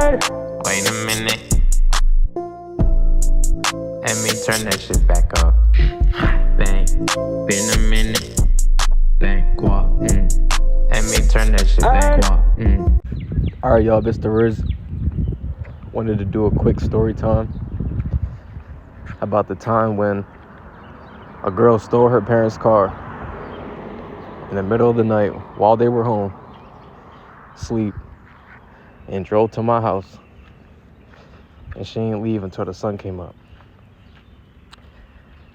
Wait a minute. Let me turn that shit back up. Bang. Been a minute. Bang. Guap. Let me turn that shit back up. Alright, y'all, this the Riz. Wanted to do a quick story time about the time when a girl stole her parents' car in the middle of the night while they were home, sleep, and drove to my house. And she didn't leave until the sun came up.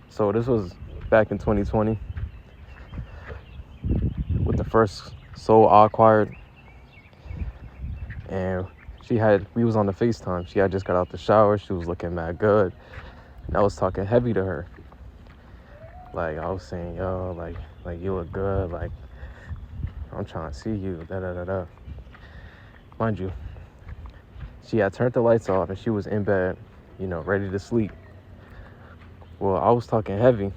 So this was back in 2020 with the first soul I acquired. And we was on the FaceTime. She had just got out the shower. She was looking mad good. And I was talking heavy to her. Like, I was saying, yo, like you look good. Like, I'm trying to see you, da-da-da-da. Mind you, she had turned the lights off and she was in bed, ready to sleep. Well, I was talking heavy.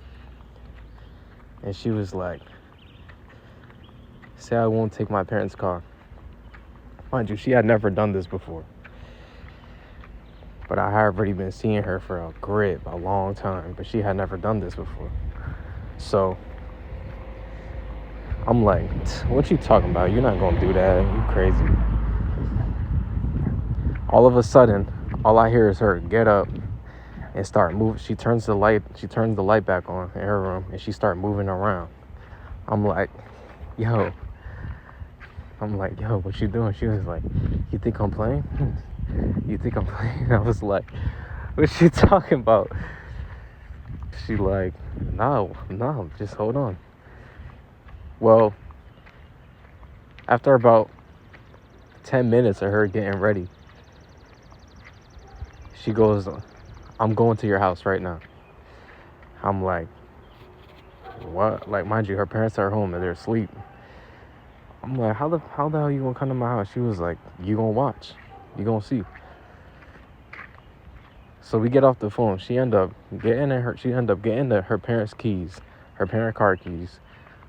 And she was like, say I won't take my parents' car. Mind you, she had never done this before. But I had already been seeing her for a long time. But she had never done this before. So, I'm like, what you talking about? You're not going to do that. You crazy. All of a sudden, all I hear is her get up and start moving. She turns the light back on in her room. And she start moving around. I'm like, yo, what you doing? She was like, you think I'm playing? You think I'm playing? I was like, what she talking about? She like, no, just hold on. Well, after about 10 minutes of her getting ready, she goes, I'm going to your house right now. I'm like, what? Like, mind you, her parents are home and they're asleep. I'm like, how the hell you gonna come to my house? She was like, you gonna watch. You gonna see. So we get off the phone. She ended up getting her parents' keys, her parent car keys,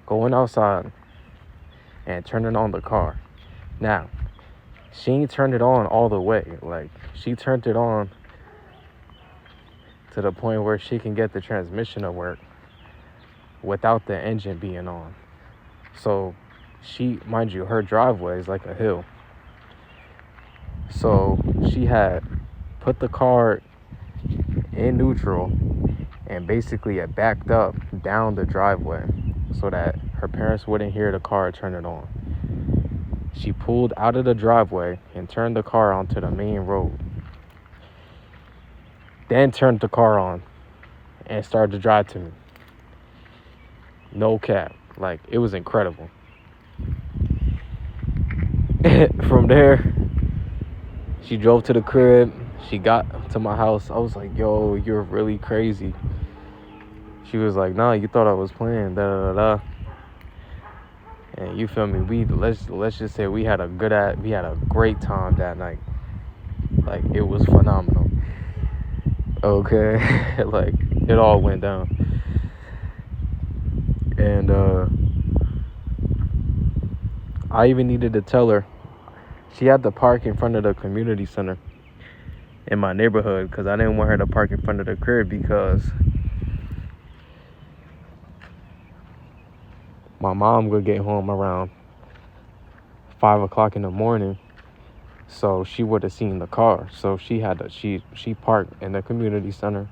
going outside and turning on the car. Now, she ain't turned it on all the way. Like, she turned it on to the point where she can get the transmission to work without the engine being on. So mind you, her driveway is like a hill. So she had put the car in neutral and basically it backed up down the driveway so that her parents wouldn't hear the car turn it on. She pulled out of the driveway and turned the car onto the main road. Then turned the car on and started to drive to me. No cap. Like, it was incredible. From there, she drove to the crib. She got to my house. I was like, yo, you're really crazy. She was like, nah, you thought I was playing, da-da-da-da. And you feel me? Let's just say we had a great time that night. Like, it was phenomenal. Okay. Like, it all went down. And I even needed to tell her. She had to park in front of the community center in my neighborhood because I didn't want her to park in front of the crib because my mom would get home around 5 o'clock in the morning. So she would have seen the car. So she parked in the community center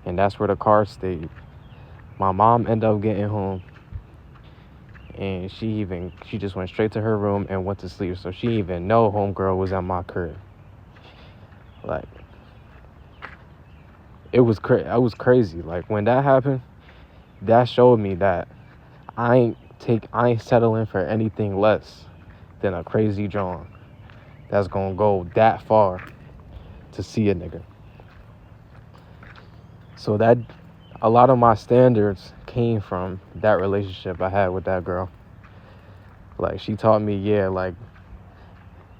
and that's where the car stayed. My mom ended up getting home and she just went straight to her room and went to sleep. So she didn't even know homegirl was at my crib. Like, it was crazy. Like, when that happened, that showed me that I ain't settling for anything less than a crazy John that's gonna go that far to see a nigga. So that a lot of my standards came from that relationship I had with that girl. Like, she taught me, yeah, like,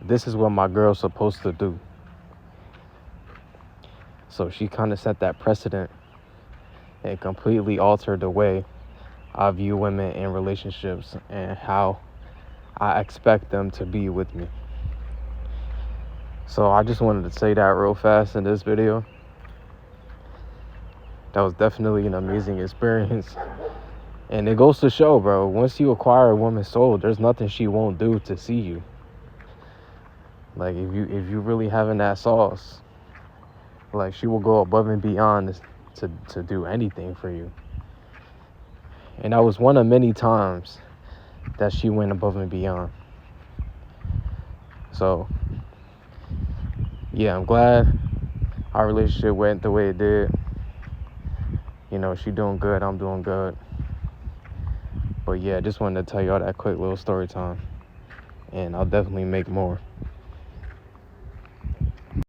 this is what my girl's supposed to do. So she kind of set that precedent and completely altered the way I view women in relationships and how I expect them to be with me. So I just wanted to say that real fast in this video. That was definitely an amazing experience. And it goes to show, bro, once you acquire a woman's soul, there's nothing she won't do to see you. Like, if you really having that sauce, like, she will go above and beyond to do anything for you. And that was one of many times that she went above and beyond. So, yeah, I'm glad our relationship went the way it did. You know, she doing good, I'm doing good. But yeah, I just wanted to tell y'all that quick little story time. And I'll definitely make more.